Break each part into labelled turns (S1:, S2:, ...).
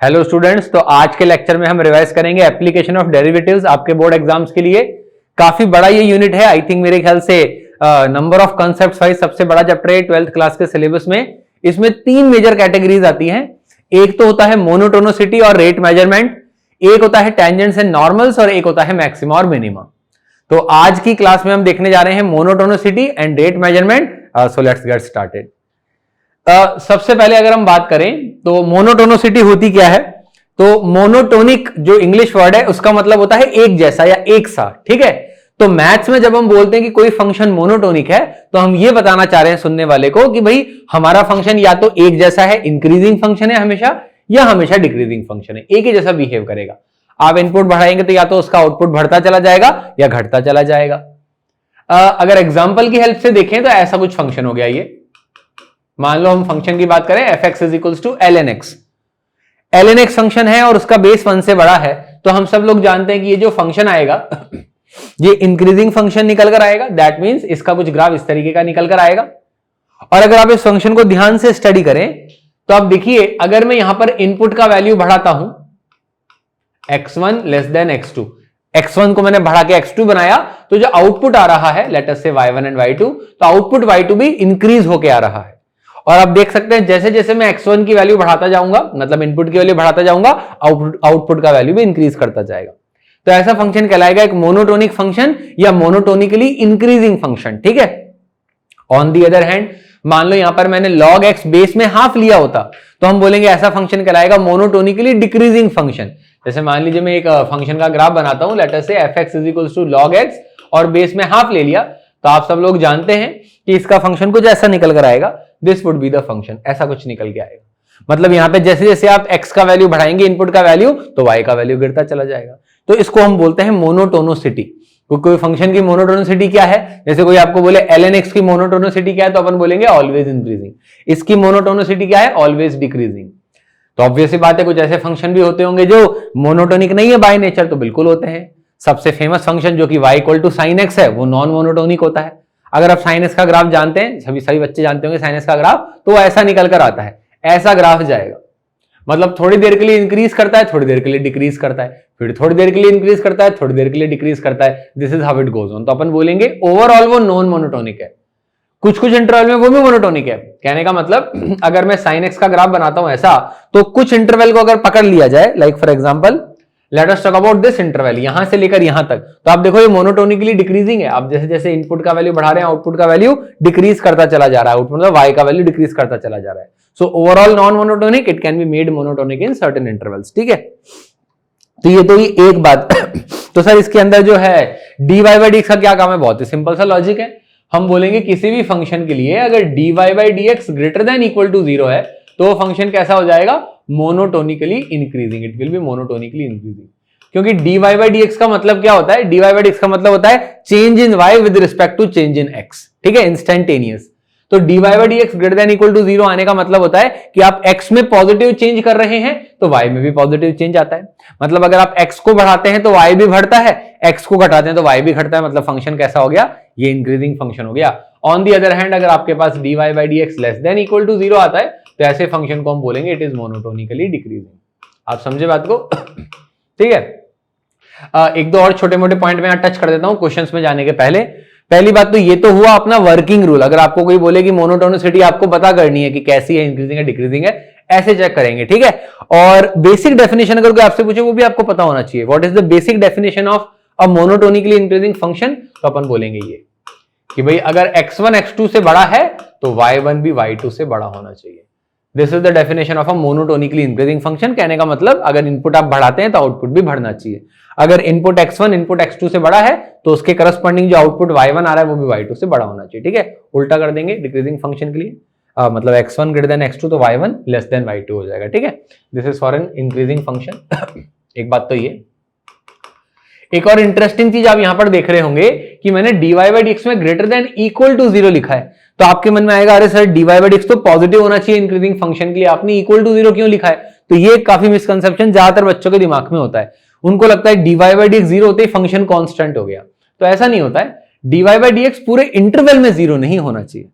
S1: Hello students, तो आज के लेक्चर में हम रिवाइज करेंगे एप्लीकेशन ऑफ डेरिवेटिव्स आपके बोर्ड एग्जाम्स के लिए। काफी बड़ा ये यूनिट है, आई थिंक मेरे ख्याल से नंबर ऑफ कॉन्सेप्ट्स वाइज सबसे बड़ा चैप्टर है 12th क्लास के सिलेबस में। इसमें तीन मेजर कैटेगरीज आती हैं। एक तो होता है मोनोटोनिसिटी और रेट मेजरमेंट, एक होता है टेंजेंट्स एंड नॉर्मल्स और एक होता है मैक्सिमा और मिनिमा। तो आज की क्लास में हम देखने जा रहे हैं monotonicity and rate measurement. So let's get started. सबसे पहले अगर हम बात करें तो मोनोटोनिसिटी होती क्या है। तो मोनोटोनिक जो इंग्लिश वर्ड है उसका मतलब होता है एक जैसा या एक सा, ठीक है। तो मैथ्स में जब हम बोलते हैं कि कोई फंक्शन मोनोटोनिक है तो हम ये बताना चाह रहे हैं सुनने वाले को कि भाई हमारा फंक्शन या तो एक जैसा है, इंक्रीजिंग फंक्शन है हमेशा, या हमेशा डिक्रीजिंग फंक्शन है, एक ही जैसा बिहेव करेगा। आप इनपुट बढ़ाएंगे तो या तो उसका आउटपुट बढ़ता चला जाएगा या घटता चला जाएगा। अगर एग्जाम्पल की हेल्प से देखें तो ऐसा कुछ फंक्शन हो गया। ये मान लो हम फंक्शन की बात करें fx is equals to ln x function है और उसका बेस 1 से बड़ा है। तो हम सब लोग जानते हैं कि ये जो फंक्शन आएगा ये इंक्रीजिंग फंक्शन निकल कर आएगा। दैट मींस इसका कुछ ग्राफ इस तरीके का निकल कर आएगा। और अगर आप इस फंक्शन को ध्यान से स्टडी करें तो आप देखिए, अगर मैं यहां पर इनपुट का वैल्यू बढ़ाता हूं x1 less than x2, x1 को मैंने बढ़ा के x2 बनाया तो जो आउटपुट आ रहा है लेट अस से y1 एंड y2, तो आउटपुट y2 भी इंक्रीज होके आ रहा है। और आप देख सकते हैं जैसे जैसे मैं x1 की वैल्यू बढ़ाता जाऊंगा, मतलब इनपुट की वैल्यू बढ़ाता जाऊंगा, आउटपुट का वैल्यू भी इंक्रीज करता जाएगा। तो ऐसा फंक्शन कहलाएगा एक मोनोटोनिक फंक्शन या मोनोटोनिकली इंक्रीजिंग फंक्शन, ठीक है। ऑन दी अदर हैंड, मान लो यहां पर मैंने log x बेस में हाफ लिया होता तो हम बोलेंगे ऐसा फंक्शन कहलाएगा मोनोटोनिकली डिक्रीजिंग फंक्शन। जैसे मान लीजिए मैं एक फंक्शन का ग्राफ बनाता हूं, late us say fx is equals to log x और बेस में हाफ ले लिया, तो आप सब लोग जानते हैं कि इसका फंक्शन कुछ ऐसा निकल कर आएगा, this would be the function, ऐसा कुछ निकल के आएगा। मतलब यहां पे जैसे जैसे आप x का वैल्यू बढ़ाएंगे इनपुट का वैल्यू, तो y का वैल्यू गिरता चला जाएगा। तो इसको हम बोलते हैं मोनोटोनिसिटी। कोई फंक्शन की मोनोटोनिसिटी क्या है, जैसे कोई आपको बोले ln x की मोनोटोनिसिटी क्या है, तो अपन बोलेंगे ऑलवेज इंक्रीजिंग। इसकी मोनोटोनिसिटी क्या है, ऑलवेज डिक्रीजिंग। तो ऑब्वियस बात है कुछ ऐसे फंक्शन भी होते होंगे जो मोनोटोनिक नहीं है बाय नेचर, तो बिल्कुल होते हैं। सबसे फेमस फंक्शन जो कि y equal to sine x है वो नॉन मोनोटोनिक होता है। अगर आप साइन एक्स का ग्राफ जानते हैं, सभी बच्चे जानते होंगे साइन एक्स का ग्राफ, तो ऐसा निकल कर आता है, ऐसा ग्राफ जाएगा। मतलब थोड़ी देर के लिए इंक्रीज करता है, थोड़ी देर के लिए डिक्रीज करता है, फिर थोड़ी देर के लिए इंक्रीज करता है, थोड़ी देर के लिए डिक्रीज करता है। This is how it goes on. तो अपन बोलेंगे ओवरऑल वो नॉन मोनोटोनिक है, कुछ कुछ इंटरवल में वो भी मोनोटोनिक है। कहने का मतलब अगर मैं साइन एक्स का ग्राफ बनाता हूं ऐसा, तो कुछ इंटरवल को अगर पकड़ लिया जाए, like for example let us talk about this interval, यहां से लेकर यहां तक, तो आप देखो ये मोनोटोनिकली डिक्रीजिंग है। आप जैसे जैसे इनपुट का वैल्यू बढ़ा रहे हैं आउटपुट का वैल्यू डिक्रीज करता चला जा रहा है, आउटपुट मतलब y का वैल्यू डिक्रीज करता चला जा रहा है। So overall non monotonic, it can be made monotonic in certain intervals, ठीक है। तो ये तो ही एक बात। तो सर इसके अंदर जो है dy बाई dx का क्या काम है, बहुत ही सिंपल सा लॉजिक है। हम बोलेंगे किसी भी फंक्शन के लिए अगर dy by dx greater than equal to 0 है तो वो फंक्शन कैसा हो जाएगा, monotonically increasing, it will be monotonically increasing. क्योंकि dy बाई dx का मतलब क्या होता है, dy बाई dx का मतलब होता है change in y with respect to change in x, ठीक है, इंस्टेंटेनियस। तो dy by dx greater than equal to 0 आने का मतलब होता है कि आप x में पॉजिटिव चेंज कर रहे हैं तो y में भी पॉजिटिव चेंज आता है। मतलब अगर आप x को बढ़ाते हैं तो y भी बढ़ता है, x को घटाते हैं तो y भी घटता है। मतलब फंक्शन कैसा हो गया, ये इंक्रीजिंग फंक्शन हो गया। ऑन दी अदर हैंड अगर आपके पास dy by dx less than equal to 0 आता है तो ऐसे फंक्शन को हम बोलेंगे इट इज मोनोटोनिकली डिक्रीजिंग। आप समझे बात को, ठीक है। एक दो और छोटे मोटे पॉइंट में टच कर देता हूं क्वेश्चंस में जाने के पहले। पहली बात तो ये तो हुआ अपना वर्किंग रूल। अगर आपको कोई बोले कि मोनोटोनिसिटी आपको पता करनी है कि कैसी है, इंक्रीजिंग है डिक्रीजिंग है, ऐसे चेक करेंगे, ठीक है। और बेसिक डेफिनेशन अगर कोई आपसे पूछे वो भी आपको पता होना चाहिए। What is the basic definition of a monotonically increasing function, तो अपन बोलेंगे ये कि भाई अगर x1 x2 से बड़ा है तो y1 भी y2 से बड़ा होना चाहिए। This is the definition of a monotonically increasing function. कहने का मतलब अगर इनपुट आप बढ़ाते हैं तो आउटपुट भी बढ़ना चाहिए। अगर इनपुट x1 इनपुट x2 से बड़ा है तो उसके करस्पॉन्डिंग जो आउटपुट y1 आ रहा है वो भी y2 से बड़ा होना चाहिए, ठीक है। उल्टा कर देंगे डिक्रीजिंग फंक्शन के लिए, मतलब x1 ग्रेटर देन x2 तो y1 लेस देन y2 हो जाएगा, ठीक है। This is for an increasing function. एक बात तो ये, एक और इंटरेस्टिंग चीज आप यहां पर देख रहे होंगे कि मैंने dy बाई dx में ग्रेटर देन इक्वल टू 0 लिखा है। तो आपके मन में आएगा अरे सर dy बाई dx तो पॉजिटिव होना चाहिए इंक्रीजिंग फंक्शन के लिए, आपने इक्वल टू 0 क्यों लिखा है। तो ये काफी मिसकंसेप्शन ज्यादातर बच्चों के दिमाग में होता है। उनको लगता है dy बाई dx 0 होते ही फंक्शन कांस्टेंट हो गया, तो ऐसा नहीं होता है। dy बाई dx पूरे इंटरवल में 0 नहीं होना चाहिए।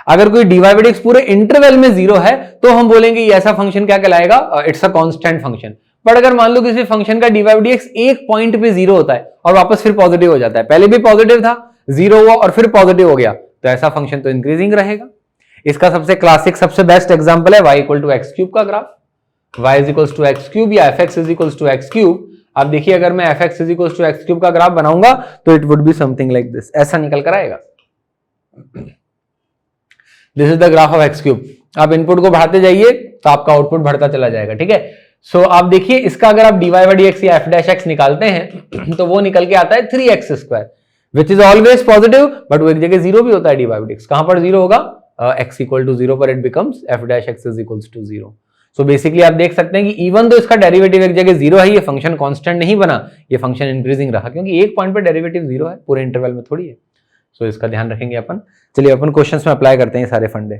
S1: अगर कोई dy by dx पूरे इंटरवल में 0 है तो हम बोलेंगे ये ऐसा फंक्शन क्या कहलाएगा, it's a constant function. But अगर मान लो किसी फंक्शन का dy by dx एक पॉइंट पे 0 होता है और वापस फिर पॉजिटिव हो जाता है, पहले भी पॉजिटिव था, 0 हुआ और फिर पॉजिटिव हो गया, तो ऐसा फंक्शन तो इंक्रीजिंग रहेगा। इसका सबसे क्लासिक सबसे बेस्ट एग्जांपल है y equal to X cube का graph, y is equal to X cube या fx is equal to X cube. आप देखिए अगर मैं fx is equal to X cube का ग्राफ बनाऊंगा तो it would be something like this, ऐसा निकल कर आएगा। This is the graph of X cube. आप इनपुट को बढ़ाते जाइए तो आपका आउटपुट बढ़ता चला जाएगा, ठीक है। सो आप देखिए इसका अगर आप dy by dx या f dash x निकालते हैं तो वो निकल के आता है 3x square, which is always positive, but वो एक जगह 0 भी होता है dy by dx। कहां पर 0 होगा, x इक्वल टू 0 पर it becomes f dash x is equal to 0। So basically आप देख सकते हैं कि इवन तो इसका डेरिवेटिव एक जगह 0 है, ये फंक्शन कांस्टेंट नहीं बना, ये फंक्शन इंक्रीजिंग रहा, क्योंकि एक पॉइंट पर डेरिवेटिव 0 है, पूरे इंटरवल में थोड़ी है। सो इसका ध्यान रखेंगे अपन। चलिए अपन क्वेश्चंस में अप्लाई करते हैं ये सारे फंडे।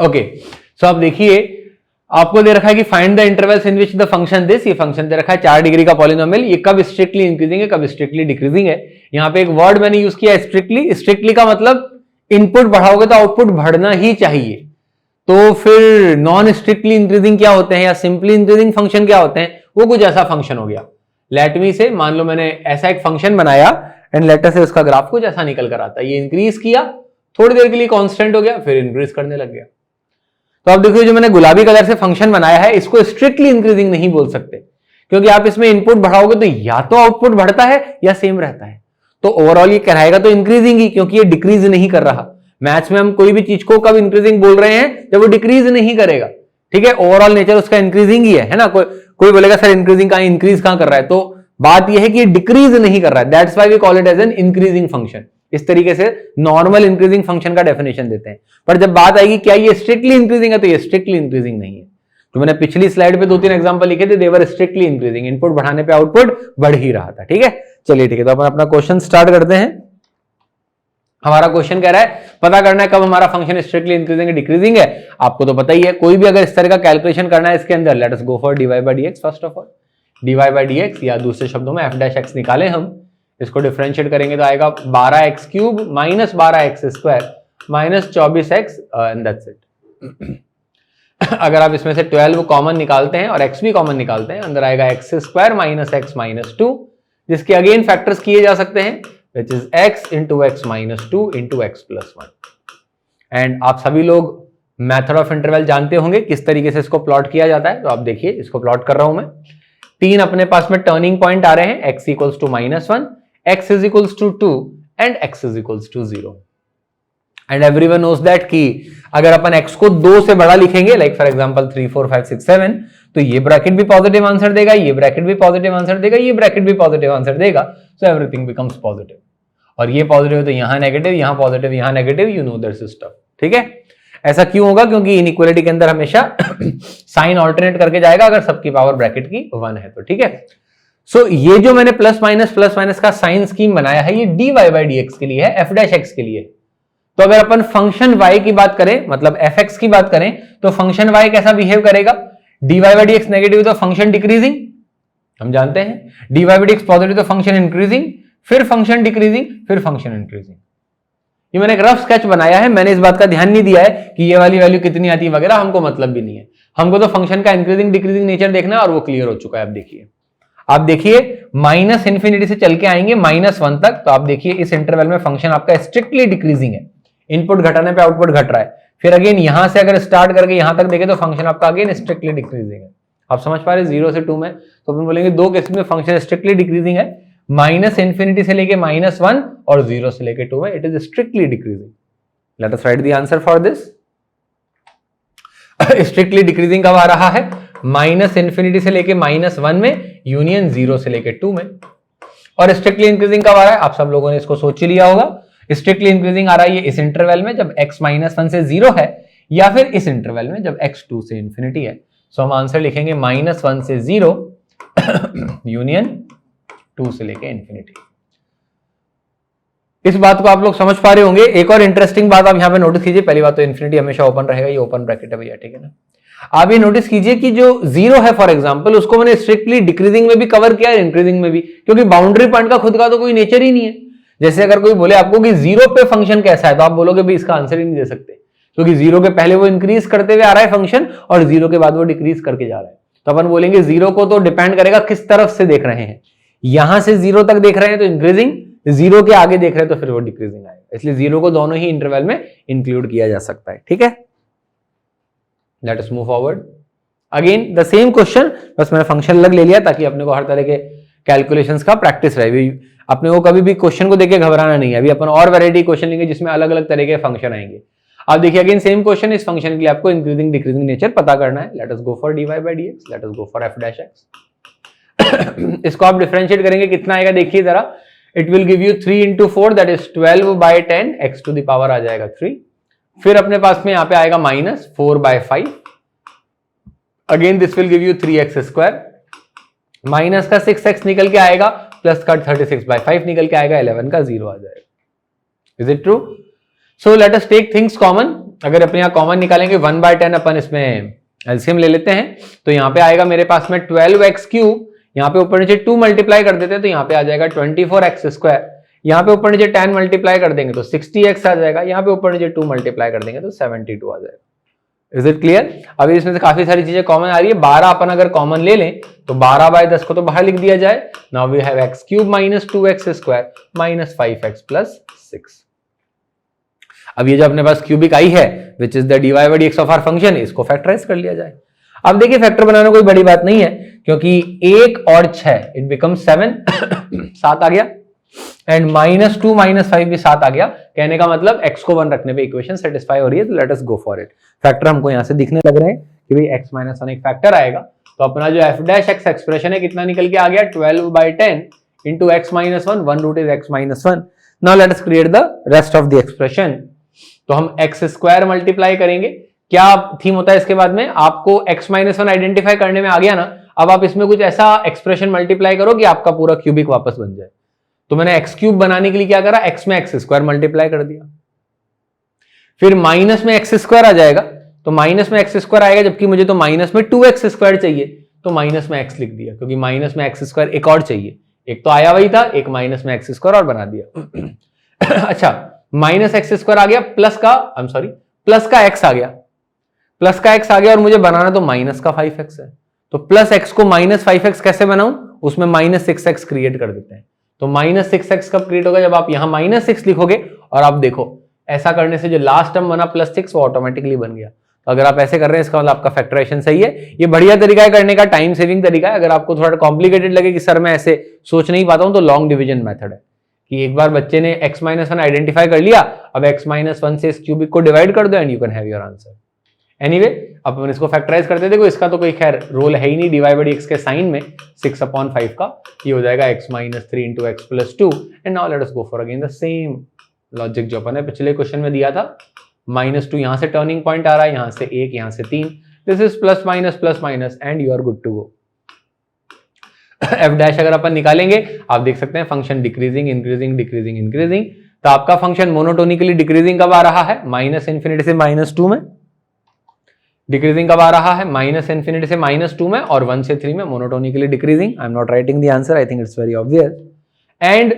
S1: ओके, सो आप देखिए आपको दे रखा है कि find the intervals in which the function this, ये फंक्शन दे रखा है 4 डिग्री का पॉलिनोमियल, ये कब स्ट्रिक्टली इंक्रीजिंग है कब स्ट्रिक्टली डिक्रीजिंग है। यहाँ पे एक वर्ड मैंने यूज किया स्ट्रिक्टली। स्ट्रिक्टली का मतलब इनपुट बढ़ाओगे तो आउटपुट बढ़ना ही चाहिए। तो फिर नॉन स्ट्रिक्टली इंक्रीजिंग क्या होते हैं या सिंपली इंक्रीजिंग फंक्शन क्या होते हैं, वो कुछ ऐसा फंक्शन हो गया। लेट मी से मान लो मैंने ऐसा एक फंक्शन बनाया एंड लेटर से उसका ग्राफ कुछ ऐसा निकल कर आता है, ये इंक्रीज किया, थोड़ी देर के लिए कांस्टेंट हो गया, फिर इंक्रीज करने लग गया। तो आप देखिए जो मैंने गुलाबी कलर से फंक्शन बनाया है इसको स्ट्रिक्टली इंक्रीजिंग नहीं बोल सकते, क्योंकि आप इसमें इनपुट बढ़ाओगे तो या तो आउटपुट बढ़ता है या सेम रहता है। तो ओवरऑल ये कहलाएगा तो इंक्रीजिंग ही, क्योंकि ये डिक्रीज नहीं कर रहा। मैथ्स में हम कोई भी चीज को कब इंक्रीजिंग बोल रहे हैं, जब वो डिक्रीज नहीं करेगा, ठीक है। ओवरऑल नेचर उसका इंक्रीजिंग ही है ना। कोई बोलेगा सर इंक्रीजिंग कहां, इंक्रीज कहां कर रहा है, तो बात यह है कि ये डिक्रीज नहीं कर रहा है, that's why we call it as an increasing function. इस तरीके से नॉर्मल इंक्रीजिंग फंक्शन का डेफिनेशन देते हैं। पर जब बात आएगी क्या ये स्ट्रिक्टली इंक्रीजिंग है, तो ये स्ट्रिक्टली इंक्रीजिंग नहीं है। तो मैंने पिछली स्लाइड पे 2-3 एग्जांपल लिखे थे, देवर स्ट्रिक्टली इंक्रीजिंग, इनपुट बढ़ाने पे आउटपुट बढ़ ही रहा था, ठीक है। चलिए ठीक है, तो अपन अपना क्वेश्चन स्टार्ट करते हैं। हमारा क्वेश्चन कह रहा है पता करना है कब हमारा फंक्शन स्ट्रिक्टली इंक्रीजिंग है डिक्रीजिंग है। आपको तो पता ही है, कोई भी अगर इस तरह का कैलकुलेशन करना है इसके अंदर, late us go for dy by dx first of all. dy by dx या दूसरे शब्दों में f dash x निकालें हम, इसको डिफरेंशिएट करेंगे तो आएगा 12x cube minus 12x square minus 24x and that's it. अगर आप इसमें से 12 कॉमन निकालते हैं और x भी कॉमन निकालते हैं, अंदर आएगा x square minus x minus 2, जिसके अगेन फैक्टर्स किए जा सकते हैं, which is x into x minus 2 into x plus 1। And आप सभी लोग मेथड ऑफ इंटरवल जानते होंगे किस तरीके से इसको प्लॉट किया जाता है। तो आप देखिए इसको प्लॉट कर रहा हूं मैं। 3 अपने पास में टर्निंग पॉइंट आ रहे हैं, x equals to -1, x is equals to 2 and x is equals to 0। And everyone knows that कि अगर अपन x को 2 से बड़ा लिखेंगे, लाइक फॉर एग्जांपल 3 4 5 6 7, तो ये ब्रैकेट भी पॉजिटिव आंसर देगा, ये ब्रैकेट भी पॉजिटिव आंसर देगा, ये ब्रैकेट भी पॉजिटिव आंसर देगा। So everything becomes positive. और ये पॉजिटिव है तो यहां नेगेटिव, यहां पॉजिटिव, यहां negative, you know that system, ठीक है। ऐसा क्यों होगा, क्योंकि इनइक्वालिटी के अंदर हमेशा साइन ऑल्टरनेट करके जाएगा अगर सबकी पावर ब्रैकेट की 1 है तो, ठीक है। सो ये जो मैंने प्लस माइनस का साइन स्कीम बनाया है, ये dy by dx के लिए है, f dash x के लिए। तो अगर अपन फंक्शन y की बात करें, मतलब fx की बात करें, तो फंक्शन y कैसा बिहेव करेगा, dy by dx नेगेटिव तो फंक्शन डिक्रीजिंग, हम जानते हैं, dy by dx पॉजिटिव तो फंक्शन इंक्रीजिंग, फिर फंक्शन डिक्रीजिंग, फिर फंक्शन इंक्रीजिंग। ये मैंने एक रफ स्केच बनाया है, मैंने इस बात का ध्यान नहीं दिया है कि ये वाली वैल्यू कितनी आती है वगैरह, हमको मतलब भी नहीं है। हमको तो फंक्शन का इंक्रीजिंग डिक्रीजिंग नेचर देखना है और वो क्लियर हो चुका है। आप देखिए माइनस इंफिनिटी से चल के आएंगे -1 तक, तो आप देखिए इस इंटरवल में फंक्शन आपका स्ट्रिक्टली डिक्रीजिंग है, इनपुट घटाने पे आउटपुट घट रहा है। फिर अगेन यहां से अगर स्टार्ट करके यहां तक देखें तो फंक्शन आपका अगेन स्ट्रिक्टली डिक्रीजिंग है। आप समझ पा रहे, 0 से 2 में, तो अपन बोलेंगे 2 केस में फंक्शन स्ट्रिक्टली डिक्रीजिंग है, माइनस इंफिनिटी से लेके -1 और 0 से लेके 2 में it is strictly decreasing. Late us right the answer for this. Strictly decreasing कब आ रहा है, माइनस इंफिनिटी से लेके -1 में, यूनियन 0 से लेके 2 में। और स्ट्रिक्टली इंक्रीजिंग कब आ रहा है, आप सब लोगों ने इसको सोच लिया होगा। स्ट्रिक्टली इंक्रीजिंग आ रहा है ये इस इंटरवल में जब x -1 से 0 है, या फिर इस इंटरवल में जब x 2 से इंफिनिटी है। सो हम आंसर लिखेंगे -1 से 0 यूनियन 2 से लेके इंफिनिटी। इस बात को आप लोग समझ पा रहे होंगे। एक और इंटरेस्टिंग बात आप यहां पे नोटिस कीजिए, पहली बात तो इंफिनिटी हमेशा ओपन रहेगा, ये ओपन ब्रैकेट है भैया, ठीक है ना। आप ये नोटिस कीजिए कि जो जीरो है फॉर एग्जांपल, उसको मैंने स्ट्रिक्टली डिक्रीजिंग में भी कवर किया है, इंक्रीजिंग में भी, क्योंकि बाउंड्री पॉइंट का खुद का तो कोई नेचर ही नहीं है। जैसे अगर कोई बोले आपको कि जीरो पे फंक्शन कैसा है, तो आप बोलोगे भाई इसका आंसर ही नहीं दे सकते, क्योंकि जीरो के पहले वो इंक्रीज करते हुए आ रहा है फंक्शन और जीरो के बाद वो डिक्रीज करके जा रहा है। तो अपन बोलेंगे जीरो को तो डिपेंड करेगा किस तरफ से देख रहे हैं। यहां से जीरो तक देख रहे हैं तो इंक्रीजिंग, जीरो के आगे देख रहे हैं तो फिर वो डिक्रीजिंग आएगा। इसलिए जीरो को दोनों ही इंटरवल में इंक्लूड किया जा सकता है। ठीक है, let us move forward. Again the same question, बस मैंने फंक्शन अलग ले लिया ताकि अपने को हर तरह के कैलकुलेशंस का प्रैक्टिस रहे। अपने को कभी भी क्वेश्चन को देखे घबराना नहीं है। अभी अपन और वैरायटी क्वेश्चन लेंगे जिसमें अलग अलग तरह के फंक्शन आएंगे। अब देखिए अगेन सेम क्वेश्चन, इस फंक्शन के लिए आपको इंक्रीजिंग डिक्रीजिंग नेचर पता करना है। Late us go for dy by dx, late us go for f dash x। इसको आप डिफरेंशिएट करेंगे, कितना आएगा देखिए जरा। It will give you 3 into 4 that is 12 by 10 x to the power आ जाएगा 3। फिर अपने पास में यहाँ पे आएगा minus 4 by 5। Again this will give you 3x square. Minus का 6x निकल के आएगा, प्लस का 36 by 5 निकल के आएगा, 11 का 0 आ जाएगा। Is it true? So let us take things common. अगर अपने यहाँ कॉमन निकालेंगे 1 by 10 अपन इसमें एलसीएम ले लेते हैं, तो यहाँ पे आएगा मेरे पास में 12x क्यूब, यहाँ पे ऊपर नीचे 2 मल्टीप्लाई कर देते हैं तो यहाँ पे आ जाएगा 24x स्क्वायर। यहाँ पे ऊपर नीचे 10 मल्टीप्लाई कर देंगे तो 60x आ जाएगा। यहाँ पे ऊपर नीचे 2 मल्टीप्लाई कर देंगे तो 72 आ जाएगा। Is it clear? अभी इसमें से काफी सारी चीजें कॉमन आ रही है। 12 अपन अगर कॉमन ले लें तो 12 by 10 को तो बाहर लिख दिया जाए। Now we have x cube minus 2x square minus 5x plus 6। अब ये जो अपने पास क्यूबिक आई है which is the dy by dx of our function, इसको फैक्टराइज कर लिया जाए। अब देखिए फैक्टर बनाना कोई बड़ी बात नहीं है, क्योंकि 1 और 6 इट बिकम 7 7 आ गया, एंड माइनस 2 माइनस 5 भी 7 आ गया। कहने का मतलब x को 1 रखने पे इक्वेशन सेटिस्फाई हो रही है। तो let us go for it. Factor हमको यहां से दिखने लग रहे हैं कि भाई x माइनस 1 एक फैक्टर आएगा। तो अपना जो f डैश x एक्सप्रेशन है कितना निकल के आ गया, 12 by 10 into x minus 1, 1 root is x minus 1। Now let us create the rest of the expression। तो हम x स्क्वायर मल्टीप्लाई करेंगे। क्या थीम होता है इसके बाद में, आपको x माइनस 1 आइडेंटिफाई करने में आ गया ना, अब आप इसमें कुछ ऐसा एक्सप्रेशन मल्टीप्लाई करो कि आपका पूरा क्यूबिक वापस बन जाए। तो मैंने x क्यूब बनाने के लिए क्या करा, x में x स्क्वायर मल्टीप्लाई कर दिया। फिर माइनस में x स्क्वायर आ जाएगा, तो माइनस में x स्क्वायर आएगा, जबकि मुझे तो माइनस में 2x स्क्वायर चाहिए, तो माइनस में x लिख दिया, क्योंकि माइनस में x स्क्वायर एक और चाहिए। एक तो आया वही था, एक माइनस में x स्क्वायर और बना दिया। अच्छा, माइनस एक्स स्क्वायर आ गया, प्लस का प्लस का x आ गया, प्लस का x आ गया, और मुझे बनाना तो माइनस का 5x है। तो प्लस x को माइनस 5x कैसे बनाऊं, उसमें माइनस 6x क्रिएट कर देते हैं। तो माइनस 6x कब क्रिएट होगा, जब आप यहां माइनस 6 लिखोगे, और आप देखो ऐसा करने से जो लास्ट टर्म बना प्लस 6 वो ऑटोमेटिकली बन गया। तो अगर आप ऐसे कर रहे हैं इसका मतलब आपका फैक्टराइजेशन सही है। ये बढ़िया तरीका है करने का, टाइम सेविंग तरीका है। अगर आपको थोड़ा कॉम्प्लिकेटेड लगे कि सर मैं ऐसे सोच नहीं पाता हूं, तो लॉन्ग डिवीजन मेथड है कि एक बार बच्चे ने x माइनस 1 आइडेंटिफाई कर लिया, अब x माइनस 1 से इस क्यूबिक को डिवाइड कर दो and you can have your answer. Anyway अब अपन इसको फैक्टराइज करते, देखो इसका तो कोई खैर रोल है ही नहीं, dy by dx के साइन में 6/5 का ये हो जाएगा x minus 3 into x plus 2। And now let us go for again the same logic जो अपन ने पिछले क्वेश्चन में दिया था। -2 यहां से टर्निंग पॉइंट आ रहा है, यहां से 1, यहां से 3, this is plus minus and you are good to go. f dash अगर अपन निकालेंगे, आप देख सकते हैं function decreasing increasing decreasing increasing. तो आपका फंक्शन मोनोटोनिकली डिक्रीजिंग कब आ रहा है, -∞ से -2 में। डिक्रीजिंग कब आ रहा है, -∞ से -2 में, और 1 से 3 में monotonically decreasing. I am not writing the answer, I think it's very obvious. And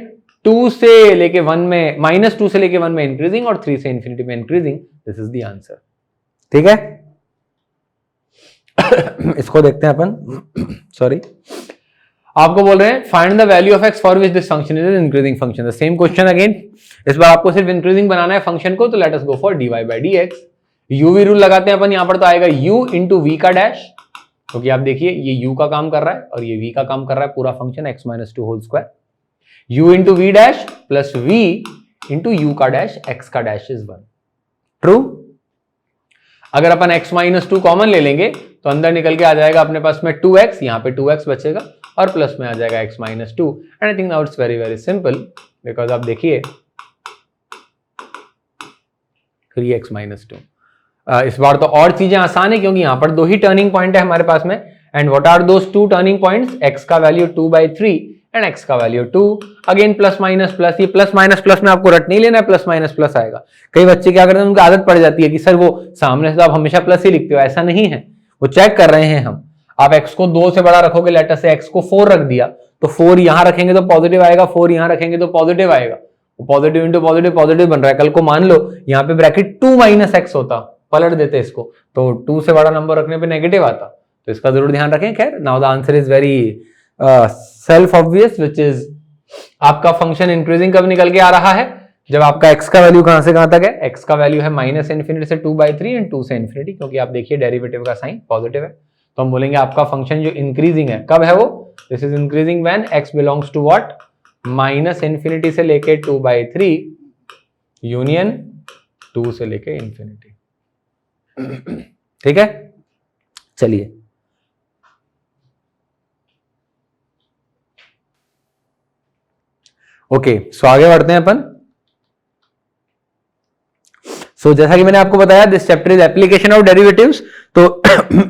S1: 2 से लेके 1 में, -2 से लेके 1 में इंक्रीजिंग, और 3 से इंफिनिटी में increasing. This is the answer. ठीक है, इसको देखते हैं अपन। सॉरी, आपको बोल रहे हैं find the value of x for which this function is increasing function. The same question again, इस बार आपको सिर्फ इंक्रीजिंग बनाना है फंक्शन को। तो let us go for dy by dx। uv rule लगाते हैं अपन, यहां पर तो आएगा u इंटू वी का डैश, क्योंकि आप देखिए ये u का काम कर रहा है और ये v का काम कर रहा है, पूरा function x minus 2 whole square. u into v dash plus v into u का डैश, x का डैश इज 1। ट्रू। अगर अपन x माइनस 2 कॉमन ले लेंगे तो अंदर निकल के आ जाएगा अपने पास में 2x, यहाँ पे 2x बचेगा, और प्लस में आ जाएगा x minus 2। And I think now it's very very simple, because आप देखिए 3x माइनस 2। इस बार तो और चीजें आसान है, क्योंकि यहां पर 2 ही टर्निंग पॉइंट है हमारे पास में। And what are those 2 turning points, x का वैल्यू 2/3 एंड x का value 2। Again plus minus plus, ये प्लस माइनस प्लस में आपको रट नहीं लेना है, प्लस माइनस प्लस आएगा। कई बच्चे क्या करते हैं, उनको आदत पड़ जाती है कि सर वो सामने से तो आप हमेशा प्लस ही लिखते हो, ऐसा नहीं है। वो चेक कर रहे हैं हम। आप x को 2 से बड़ा रखोगे, लेटर से x को 4 रख दिया, तो 4 यहां रखेंगे तो पॉजिटिव आएगा, 4 यहां रखेंगे तो पॉजिटिव आएगा, पॉजिटिव इंटू पॉजिटिव पॉजिटिव बन रहा है। कल को मान लो यहाँ पे ब्रैकेट 2 माइनस एक्स होता, पलट देते इसको, तो 2 से बड़ा नंबर रखने पे नेगेटिव आता, तो इसका जरूर ध्यान रखें। खैर, now the answer is very self obvious, which is आपका फंक्शन इंक्रीजिंग कब निकल के आ रहा है, जब आपका x का वैल्यू कहां से कहां तक है, x का वैल्यू है माइनस इन्फिनिटी से 2/3 एंड 2 से इन्फिनिटी, क्योंकि आप देखिए डेरिवेटिव का साइन पॉजिटिव है, तो हम बोलेंगे आपका फंक्शन जो इंक्रीजिंग है, कब है वो, this is increasing when x belongs to what, minus infinity से लेके 2/3 यूनियन 2 से लेके इन्फिनिटी। ठीक है, चलिए ओके, सो आगे बढ़ते हैं अपन। सो जैसा कि मैंने आपको बताया, this chapter is application of derivatives. तो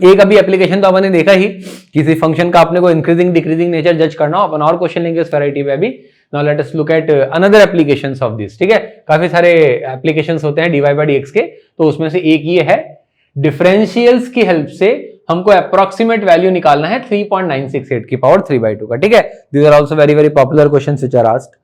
S1: एक अभी एप्लीकेशन तो आपने देखा ही, किसी फंक्शन का आपने को इंक्रीजिंग डिक्रीजिंग नेचर जज करना हो, अपन और क्वेश्चन लेंगे इस वैरायटी में अभी। Now let us look at another applications of this. ठीक है, काफी सारे एप्लीकेशंस होते हैं dy by dx के, तो उसमें से एक ये है, डिफरेंशियल्स की हेल्प से हमको अप्रोक्सीमेट वैल्यू निकालना है 3.968 की पावर 3/2 का। ठीक है, these are also very very popular questions which are asked.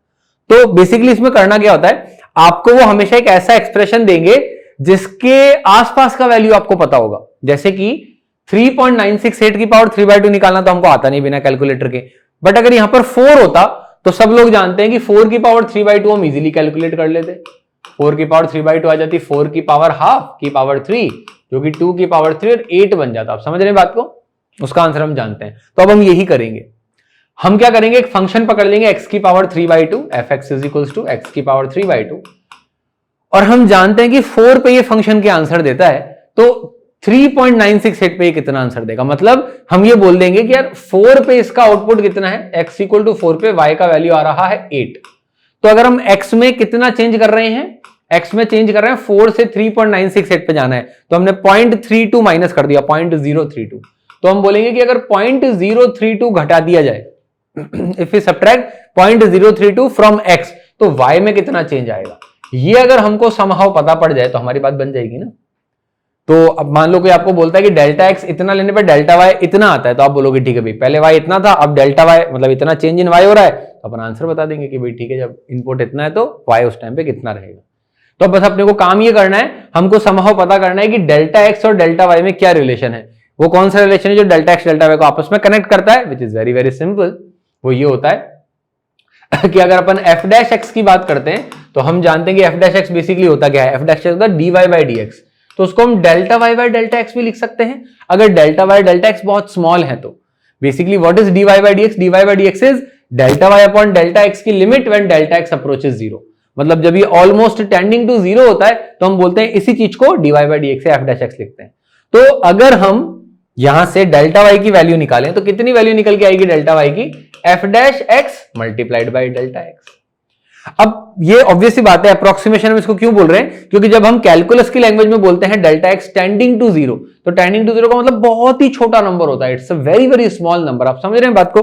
S1: तो बेसिकली इसमें करना क्या होता है, आपको वो हमेशा एक ऐसा एक्सप्रेशन देंगे जिसके आसपास का वैल्यू आपको पता होगा। जैसे कि 3.968 की पावर 3/2 निकालना तो हमको आता नहीं बिना कैलकुलेटर के, बट अगर यहां पर 4 होता तो सब लोग जानते हैं कि 4 की पावर 3/2 हम इजीली कैलकुलेट कर लेते। 4 की पावर 3/2 आ जाती 4 की पावर हाफ की पावर 3, जो कि 2 की पावर 3 और 8 बन जाता। आप समझ रहे हैं बात को, उसका आंसर हम जानते हैं। तो अब हम यही करेंगे, हम क्या करेंगे, एक फंक्शन पकड़ लेंगे x की power 3/2, fx is equals to x की पावर 3/2, और हम जानते हैं कि 4 पे ये फंक्शन के आंसर देता है, तो 3.968 पे ये कितना आंसर देगा। मतलब हम ये बोल देंगे कि यार 4 पे इसका आउटपुट कितना है, x इक्वल टू 4 पे y का वैल्यू आ रहा है 8। तो अगर हम x में कितना चेंज कर रहे हैं, x में चेंज कर रहे हैं 4 से 3.968 पे जाना है, तो हमने 0.32 माइनस कर दिया, 0.032। तो हम बोलेंगे कि अगर 0.032 घटा दिया जाए, if you subtract 0.032 from x, तो y में कितना चेंज आएगा, ये अगर हमको समहाउ पता पड़ जाए तो हमारी बात बन जाएगी ना। तो अब मान लो कि आपको बोलता है कि डेल्टा x इतना लेने पर डेल्टा y इतना आता है, तो आप बोलोगे ठीक है भाई, पहले y इतना था, अब डेल्टा y मतलब इतना चेंज इन y हो रहा है, तो अपन आंसर बता देंगे कि भाई ठीक है, जब इनपुट इतना है तो y उस टाइम पे कितना रहेगा। तो बस अपने को काम ये करना है, हमको समहाउ पता करना है कि डेल्टा x और डेल्टा y में क्या रिलेशन है, वो कौन सा रिलेशन है जो डेल्टा x डेल्टा y को आपस में कनेक्ट करता है, which is very very simple. वो ये होता है कि अगर अपन f डैश x की बात करते हैं, तो हम जानते हैं कि f डैश x बेसिकली होता क्या है, f डैश x होता है dy by dx, तो उसको हम delta y by delta x भी लिख सकते हैं। अगर डेल्टा y डेल्टा x बहुत स्मॉल है, तो basically what is dy by dx, dy by dx is delta y upon delta x की limit when delta x approaches 0। मतलब जब ये ऑलमोस्ट टेंडिंग टू 0 होता है, तो हम बोलते हैं इसी चीज को dy by dx से f डैश x लिखते हैं। तो अगर हम यहां से डेल्टा y की वैल्यू निकालें, तो कितनी वैल्यू निकल के आएगी डेल्टा y की, f dash x multiplied by delta x। अब ये ऑब्वियस सी बात है, अप्रोक्सीमेशन में इसको क्यों बोल रहे हैं, क्योंकि जब हम कैलकुलस की लैंग्वेज में बोलते हैं डेल्टा x टेंडिंग टू 0, तो टेंडिंग टू 0 का मतलब बहुत ही छोटा नंबर होता है, it's a very very small number. आप समझ रहे हैं बात को,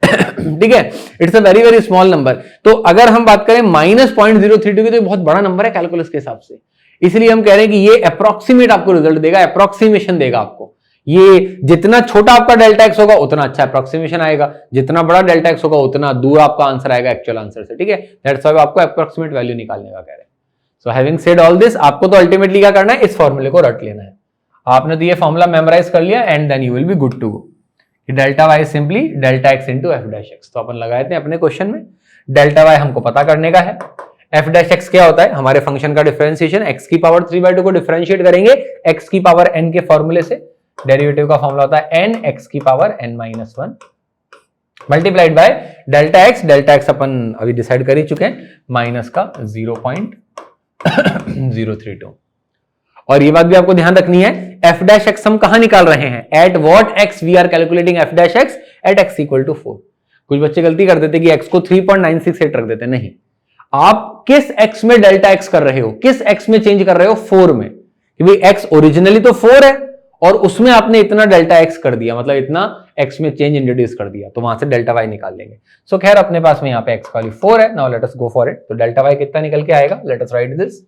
S1: ठीक है, it's a very very small number. तो अगर हम बात करें -0.032 की, तो बहुत बड़ा नंबर है कैलकुलस के हिसाब से, इसलिए हम कह रहे हैं कि ये अप्रोक्सीमेट आपको रिजल्ट देगा, अप्रोक्सीमेशन देगा आपको। ये जितना छोटा आपका डेल्टा एक्स होगा उतना अच्छा अप्रोक्सीमेशन आएगा, जितना बड़ा डेल्टा एक्स होगा उतना दूर आपका आंसर आएगा एक्चुअल आंसर से। ठीक है, दैट्स व्हाई आपको अप्रोक्सीमेट वैल्यू निकालने का कह रहे हैं। So having said all this, आपको तो अल्टीमेटली क्या करना है, इस फॉर्मूले को रट लेना है। आपने तो ये फॉर्मूला मेमोराइज कर लिया and then you will be good to go. Delta y simply delta x into f dash x. तो अपन लगाए थे अपने क्वेश्चन में, डेल्टा वाई हमको पता करने का है, एफ डैश एक्स क्या होता है, हमारे फंक्शन का डिफरेंशिएशन, एक्स की पावर 3/2 को डिफरेंशिएट करेंगे एक्स की पावर n के फॉर्मूले से। डेरिवेटिव का फॉर्मूला होता है n x की power n-1 multiplied by delta X. Delta X अपन अभी डिसाइड कर ही चुके हैं, माइनस का 0.032। और ये बात भी आपको ध्यान रखनी है, एफ डैश एक्स हम कहां निकाल रहे हैं, at what x we are calculating f dash x, at x equal to 4। कुछ बच्चे गलती कर देते कि एक्स को 3.968 रख देते, नहीं, आप किस एक्स में डेल्टा एक्स कर रहे हो, किस एक्स में चेंज कर रहे हो, 4 में, क्योंकि एक्स ओरिजिनली तो 4 है और उसमें आपने इतना डेल्टा एक्स कर दिया, मतलब इतना एक्स में चेंज इंट्रोड्यूस कर दिया, तो वहां से डेल्टा वाई निकाल लेंगे। सो खैर अपने पास में यहाँ पे एक्स वाली 4 है, now let us go for it. तो डेल्टा वाई कितना निकल के आएगा, let us write this,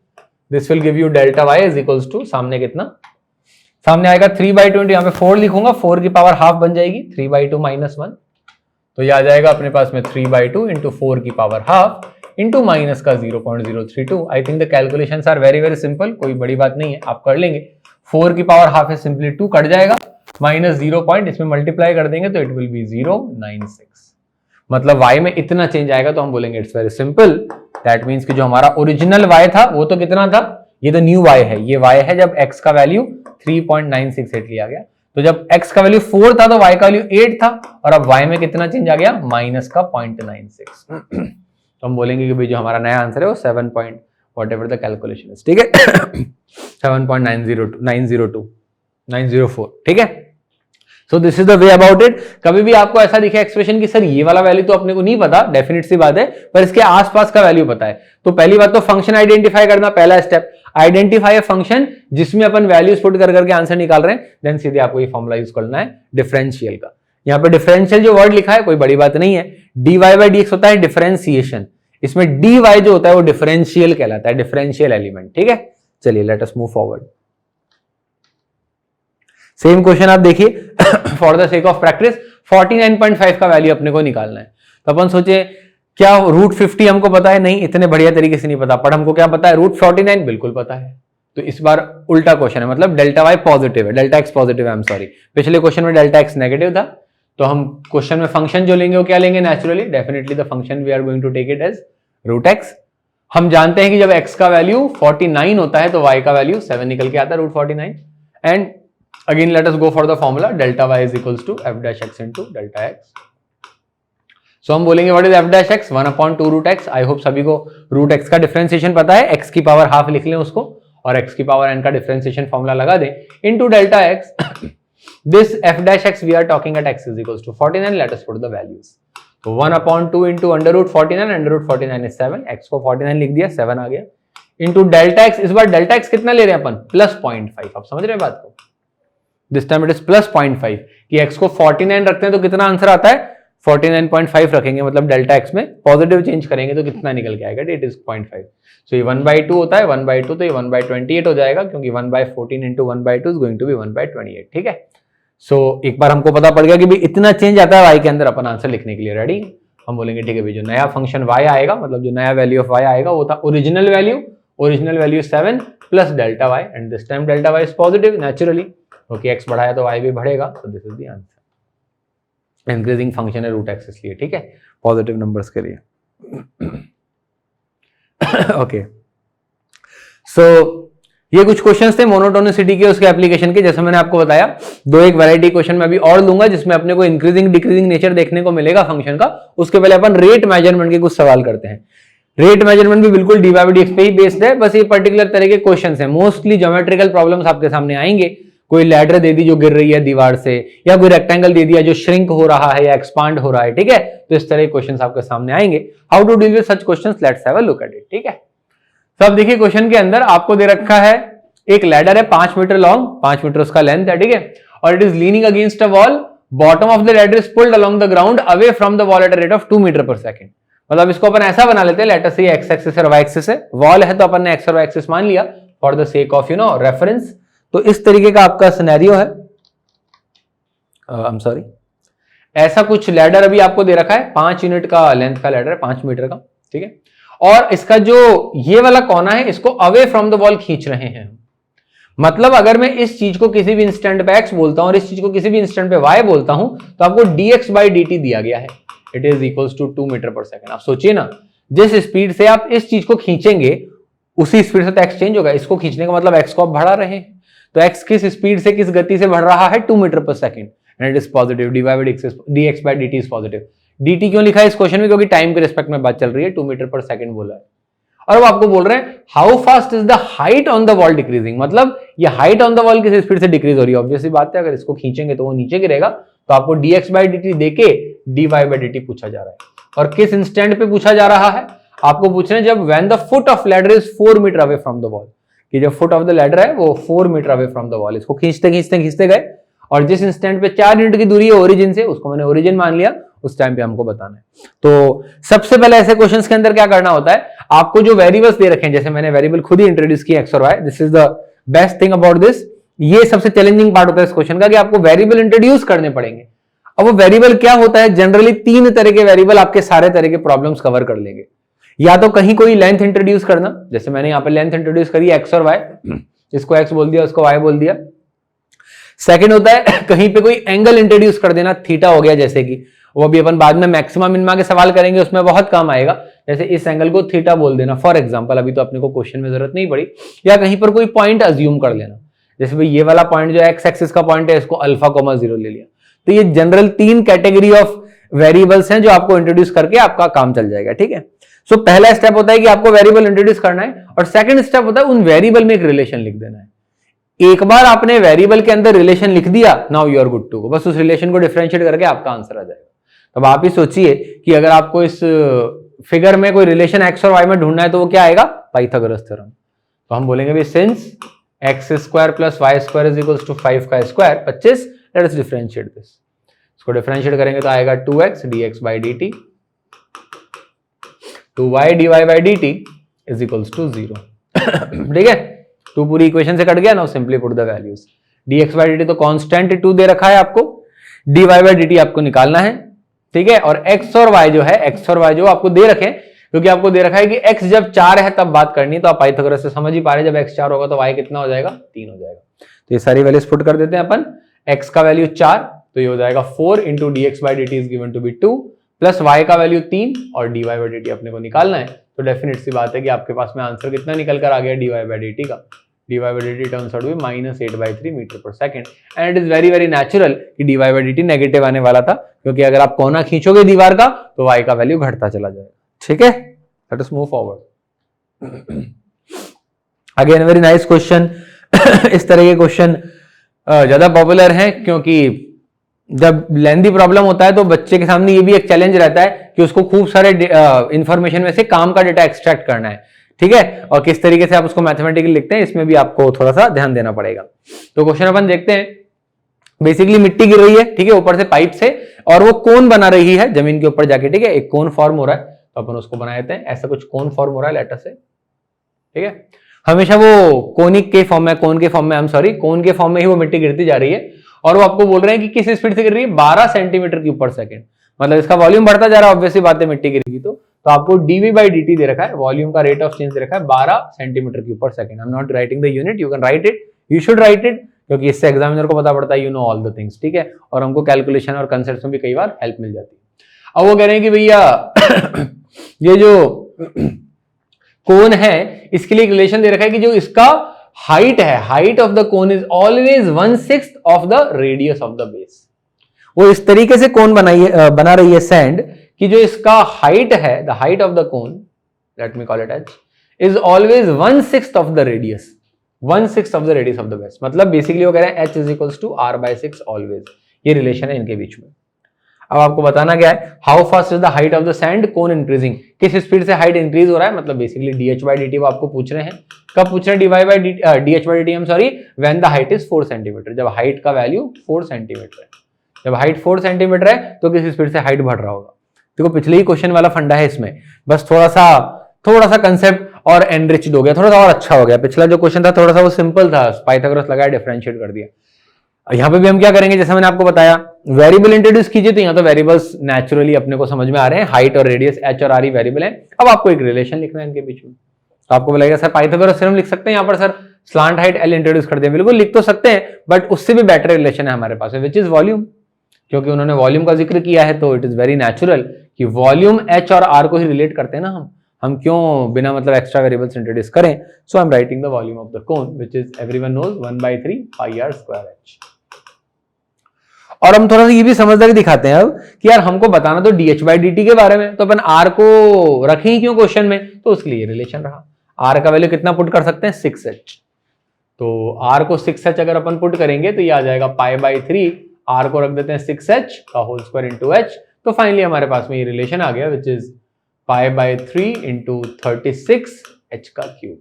S1: this will give you delta y is equals to, सामने कितना सामने आएगा 3/2, यहाँ पे 4 लिखूंगा, 4 की पावर हाफ बन जाएगी 3/2 - 1, तो ये आ जाएगा अपने पास में 3/2 इंटू 4 की पावर हाफ इंटू माइनस का 0.032। I think the calculations are very very simple, कोई बड़ी बात नहीं है, आप कर लेंगे। 4 की पावर हाफ है सिंपली 2, कट जाएगा, माइनस 0 पॉइंट इसमें मल्टीप्लाई कर देंगे तो इट विल बी 096। मतलब y में इतना चेंज आएगा तो हम बोलेंगे it's very simple, that means कि जो हमारा ओरिजिनल y था वो तो कितना था, ये तो न्यू y है, ये y है जब x का वैल्यू 3.968 लिया गया, तो जब x का वैल्यू 4 था तो y का वैल्यू 8 था, और अब y में कितना चेंज आ गया, माइनस का 0.96। तो हम बोलेंगे कि भाई जो हमारा नया आंसर है वो 7 point whatever the calculation is, ठीक है 7.904, ठीक है। So this is the way about it. कभी भी आपको ऐसा दिखे एक्सप्रेशन की सर ये वाला वैल्यू तो अपने को नहीं पता, डेफिनेट सी बात है, पर इसके आसपास का वैल्यू पता है, तो पहली बात तो फंक्शन आइडेंटिफाई करना, पहला स्टेप, आइडेंटिफाई अ फंक्शन जिसमें अपन वैल्यूज पुट कर करके आंसर निकाल रहे हैं, देन सीधे आपको ये फॉर्मुला यूज करना है डिफरेंशियल का। यहाँ पे डिफरेंशियल जो वर्ड लिखा है कोई बड़ी बात नहीं है, dy/dx होता है डिफरेंशिएशन, इसमें dy जो होता है वो डिफरेंशियल कहलाता है, डिफरेंशियल एलिमेंट, ठीक है। चलिए let us move forward. Same question आप देखिए for the sake of practice 49.5 का वैल्यू अपने को निकालना है, तो अपन सोचे क्या √50 हमको पता है, नहीं इतने बढ़िया तरीके से नहीं पता, पर हमको क्या पता है, √49 बिल्कुल पता है। तो इस बार उल्टा क्वेश्चन है, मतलब डेल्टा y पॉजिटिव है, डेल्टा x पॉजिटिव है, आई एम सॉरी, पिछले क्वेश्चन में डेल्टा x नेगेटिव था, तो हम क्वेश्चन में फंक्शन जो लेंगे वो क्या लेंगे, naturally definitely the function we are going to take it as √x। हम जानते हैं कि जब x का वैल्यू 49 होता है तो y का वैल्यू 7 निकल के आता है √49, and again let us go for the formula delta y is equals to f' into delta x। सो हम बोलेंगे what is f', 1/2 √x। I hope सभी को √x का डिफरेंशिएशन पता है, x की पावर हाफ लिख लें उसको, और x की पावर n का डिफरेंशिएशन फॉर्मूला लगा दें into delta x। This f' we are talking at x is equals to 49, let us put the values। तो 1/2 into √49 is 7, x को 49 लिख दिया, 7 आ गया, इंटू डेल्टा x। इस बार डेल्टा x कितना ले रहे हैं अपन, +0.5, आप समझ रहे हैं बात को, दिस टाइम इट इज +0.5, कि x को 49 रखते हैं तो कितना आंसर आता है, 49.5 रखेंगे, मतलब डेल्टा x में पॉजिटिव चेंज करेंगे तो कितना निकल के आएगा, इट इज 0.5। सो ये 1/2 होता है, 1/2 तो ये 1/28 हो जाएगा, क्योंकि 1/14 into 1/2 is going to be 1/28, ठीक है। सो एक बार हमको पता पड़ गया कि भाई इतना चेंज आता है y के अंदर, अपन आंसर लिखने के लिए रेडी। हम बोलेंगे ठीक है भाई जो नया फंक्शन y आएगा, मतलब जो नया वैल्यू ऑफ y आएगा वो था original value 7 plus delta y, and this time delta y is positive naturally, क्योंकि x बढ़ाया तो y भी बढ़ेगा, तो this is the answer. Increasing function है √x इसलिए, ठीक है, पॉजिटिव नंबर्स के लिए। ओके, सो ये कुछ क्वेश्चंस थे मोनोटोनिसिटी के, उसके एप्लीकेशन के, जैसे मैंने आपको बताया दो एक वैरायटी क्वेश्चन में अभी और लूंगा जिसमें अपने को इंक्रीजिंग डिक्रीजिंग नेचर देखने को मिलेगा फंक्शन का। उसके पहले अपन रेट मेजरमेंट के कुछ सवाल करते हैं। रेट मेजरमेंट भी बिल्कुल dy/dx पे ही बेस्ड है, बस ये पर्टिकुलर तरह के क्वेश्चन है, मोस्टली ज्योमेट्रिकल प्रॉब्लम्स आपके सामने आएंगे। कोई लैडर दे दी जो गिर रही है दीवार से, या कोई रेक्टेंगल दे दिया जो श्रिंक हो रहा है या एक्सपांड हो रहा है, ठीक है, तो इस तरह के क्वेश्चंस आपके सामने आएंगे। How to deal with such questions, let's have a look at it, ठीक है। तो अब देखिए क्वेश्चन के अंदर आपको दे रखा है एक लैडर है 5 मीटर लॉन्ग, 5 मीटर उसका लेंथ है, ठीक है, और it is leaning against a wall, bottom of the ladder is pulled along the ground away from the wall at a rate of 2 metre पर सेकंड। मतलब इसको अपन ऐसा बना लेते हैं, लेट अस से एक्स एक्सिस और वाई एक्सिस है, वॉल है तो अपन ने एक्स और वाई एक्सिस मान लिया for the sake of reference. तो इस तरीके का आपका सिनेरियो है, आई एम सॉरी, ऐसा कुछ लैडर अभी आपको दे रखा है, 5 यूनिट का लेंथ का लैडर है, 5 मीटर का, ठीक है, और इसका जो ये वाला कोना है इसको अवे फ्रॉम द वॉल खींच रहे हैं। मतलब अगर मैं इस चीज को किसी भी इंस्टेंट पे x बोलता हूं और इस चीज को किसी भी इंस्टेंट पे y बोलता हूं, तो आपको dx/dt दिया गया है, it is equals to 2 metre पर सेकंड। आप सोचिए ना, जिस स्पीड से आप इस चीज को खींचेंगे उसी स्पीड से तो x चेंज होगा। इसको खींचने का मतलब x को आप बढ़ा रहे हैं, तो x किस स्पीड से किस गति से बढ़ रहा है, 2 मीटर पर second, and it is positive, dx/dt is positive. dt क्यों लिखा है इस क्वेश्चन में, क्योंकि टाइम के रिस्पेक्ट में बात चल रही है, 2 मीटर पर सेकंड बोला है। और वो आपको बोल रहे हैं how fast is the height on the wall decreasing, मतलब ये हाइट ऑन द वॉल किस स्पीड से डिक्रीज हो रही है। ऑब्वियसली बात है, अगर इसको खींचेंगे तो वो नीचे गिरेगा, तो आपको dx/dt देके dy/dt पूछा जा रहा है। और किस इंस्टेंट पे पूछा जा रहा है, आपको पूछ रहे हैं जब when the foot of ladder is 4 metre away from the wall, कि जब फुट ऑफ द लैडर है वो 4 metre away from the wall. इसको खींचते खींचते खींचते गए, और जिस इंस्टेंट पे 4 यूनिट की दूरी है ओरिजिन से, उसको मैंने ओरिजिन मान लिया, उस टाइम पे हमको बताना है। तो सबसे पहले ऐसे क्वेश्चंस के अंदर क्या करना होता है, आपको जो वेरिएबल्स दे रखे हैं, जैसे मैंने वेरिएबल खुद ही इंट्रोड्यूस किया x और y, this is the best thing about this, ये सबसे चैलेंजिंग पार्ट होता है इस क्वेश्चन का कि आपको वेरिएबल इंट्रोड्यूस करने पड़ेंगे। अब वो वेरिएबल क्या होता है, जनरली 3 तरह के वेरिएबल आपके सारे तरह के प्रॉब्लम्स कवर कर लेंगे। या तो कहीं कोई लेंथ इंट्रोड्यूस करना, जैसे मैंने यहां पर लेंथ इंट्रोड्यूस करी एक्स और वाई, इसको एक्स बोल दिया, उसको वाई बोल दिया। सेकंड होता है कहीं पे कोई एंगल इंट्रोड्यूस कर देना, थीटा हो गया जैसे कि, वो भी अपन बाद में मैक्सिमा मिनिमा के सवाल करेंगे, उसमें बहुत काम आएगा। जैसे इस एंगल को थीटा बोल देना फॉर एग्जांपल, अभी तो अपने को क्वेश्चन में जरूरत नहीं पड़ी। या कहीं पर कोई पॉइंट अज्यूम कर लेना, जैसे भाई ये वाला पॉइंट जो एक्स एक्सिस का पॉइंट है, इसको अल्फा कोमा 0 ले लिया। तो ये जनरल 3 कैटेगरी ऑफ वेरिएबल्स हैं जो आपको इंट्रोड्यूस करके आपका काम चल जाएगा, ठीक है। सो पहला स्टेप होता है कि आपको वेरिएबल इंट्रोड्यूस करना है, और सेकंड स्टेप होता है उन वेरिएबल में एक रिलेशन लिख देना है। एक बार आपने वेरिएबल के अंदर रिलेशन लिख दिया, now you are good to go, बस उस रिलेशन को डिफरेंशिएट करके आपका आंसर आ जाएगा। तब आप ही सोचिए कि अगर आपको इस फिगर में कोई रिलेशन एक्स और वाई में ढूंढना है तो वो क्या आएगा, पाइथागोरस थ्योरम। तो हम बोलेंगे भी since x square plus y square is equals to 5 का square 25, let us differentiate this. इसको डिफरेंशिएट करेंगे तो आएगा 2x dx by dt 2y dy by dt is equals to 0। ठीक है, 2 पूरी इक्वेशन से कट गया ना, simply put the values. dx by dt तो कांस्टेंट 2 दे रखा है आपको, dy by dt आपको निकालना है, ठीक है। और x और y जो है, x और y जो आपको दे रखे, क्योंकि आपको दे रखा है कि x जब 4 है तब बात करनी, तो आप पाइथागोरस से समझ ही पा रहे हैं, जब x 4 होगा तो y कितना हो जाएगा, 3 हो जाएगा। तो ये सारी वैल्यूज पुट कर देते हैं अपन। x का वैल्यू 4, तो ये हो जाएगा 4 into dx by dt is given to be 2, plus y का वैल्यू 3 और dy by dt अपने को निकालना है। तो डेफिनेट सी बात है कि आपके पास में आंसर कितना निकल कर आ गया dy by dt का। dy by dt turns out to be -8/3 meter पर second, and it is very very natural कि dy by dt नेगेटिव आने वाला था, क्योंकि अगर आप कोना खींचोगे दीवार का तो y का वैल्यू घटता चला जाएगा, ठीक है। Let us move forward. Again very nice question. इस तरह के क्वेश्चन ज्यादा पॉपुलर हैं, क्योंकि जब लेंथी प्रॉब्लम होता है तो बच्चे के सामने ये भी एक चैलेंज रहता है कि उसको खूब सारे इंफॉर्मेशन में से काम का डेटा एक्सट्रैक्ट करना है, ठीक है। और किस तरीके से आप उसको मैथमेटिकली लिखते हैं, इसमें भी आपको थोड़ा सा ध्यान देना पड़ेगा। तो क्वेश्चन अपन देखते हैं। बेसिकली मिट्टी गिर रही है, ठीक है, ऊपर से पाइप से, और वो कोन बना रही है जमीन के ऊपर जाके, ठीक है। एक कोन फॉर्म हो रहा है, तो अपन उसको बना देते हैं। ऐसा कुछ कोन फॉर्म हो रहा है लेटर से, ठीक है। हमेशा वो कोनिक के फॉर्म में, कोन के फॉर्म में, आई एम सॉरी, कोन के फॉर्म में ही वो मिट्टी गिरती जा रही है, और वो आपको बोल रहे हैं कि किस स्पीड से गिर रही है, 12 सेंटीमीटर क्यूब पर सेकंड। मतलब इसका वॉल्यूम बढ़ता जा रहा है, ऑब्वियसली बात है, मिट्टी गिरेगी तो आपको dv by dt दे रखा है, वॉल्यूम का रेट ऑफ चेंज दे रखा है 12 सेंटीमीटर क्यूब पर second. I am not writing the unit, you can write it, you should write it, क्योंकि इससे एग्जामिनर को पता पड़ता है, you know all the things, ठीक है। और हमको कैलकुलेशन और कंसेप्ट में भी कई बार हेल्प मिल जाती है। अब वो कह रहे हैं कि भैया ये जो कोन है, इसके लिए एक रिलेशन दे रखा है कि जो इसका हाइट है, height of the cone is always 1/6 of the radius of the base. वो इस तरीके से कोन बना रही है सैंड, कि जो इसका हाइट है, the height of the cone, let me call it as, is always 1/6 of the radius, 1/6 of the radius of the base. मतलब बेसिकली वो कह रहे हैं h is equals to r/6 always. ये रिलेशन है इनके बीच में। अब आपको बताना क्या है, how fast is the height of the sand cone increasing, किस स्पीड से हाइट इंक्रीज हो रहा है। मतलब बेसिकली dh by dt वो आपको पूछ रहे हैं। कब पूछ रहे हैं dh by dt, I am sorry, when the height is 4 centimetre, जब हाइट का वैल्यू 4 सेंटीमीटर है। जब हाइट 4 सेंटीमीटर है तो किस स्पीड से हाइट बढ़ रहा होगा। देखो पिछले ही क्वेश्चन वाला फंडा है इसमें, बस थोड़ा सा कंसेप्ट और एनरिच्ड हो गया, थोड़ा सा और अच्छा हो गया। पिछला जो क्वेश्चन था थोड़ा सा वो सिंपल था, पाइथागोरस लगाया, डिफरेंशिएट कर दिया। यहाँ पे भी हम क्या करेंगे, जैसे मैंने आपको बताया, वेरिएबल इंट्रोड्यूस कीजिए, तो यहाँ तो वेरिएबल्स नेचुरली अपने को समझ में आ रहे हैं, हाइट और रेडियस, h और r ही वेरिएबल है। अब आपको एक रिलेशन लिखना है इनके बीच में, तो आपको बोलेगा सर पाइथागोरस थ्योरम लिख सकते हैं यहाँ पर, sir slant height l introduce कर दिया, बिल्कुल लिख तो सकते हैं, बट उससे भी बेटर रिलेशन है हमारे पास, विच इज वॉल्यूम। क्योंकि उन्होंने वॉल्यूम का जिक्र किया है, तो इट इज वेरी नेचुरल कि वॉल्यूम h और r को ही रिलेट करते हैं ना हम क्यों बिना मतलब एक्स्ट्रा वेरिएबल्स इंट्रोड्यूस करें। So I am writing the volume of the cone which is everyone knows 1/3 pi r square h। और हम थोड़ा सा ये भी समझदारी दिखाते हैं अब कि यार हमको बताना तो dh by dt के बारे में, तो अपन r को रखें ही क्यों क्वेश्चन में, तो उसके लिए रिलेशन रहा। r का वैल्यू कितना पुट कर सकते हैं, 6h। तो r को 6h अगर अपन पुट करेंगे तो ये आ जाएगा π/3, r को रख देते हैं 6h का होल स्क्वायर इंटू h, तो फाइनली हमारे पास में ये रिलेशन आ गया विच इज π/3 इंटू 36h का क्यूब।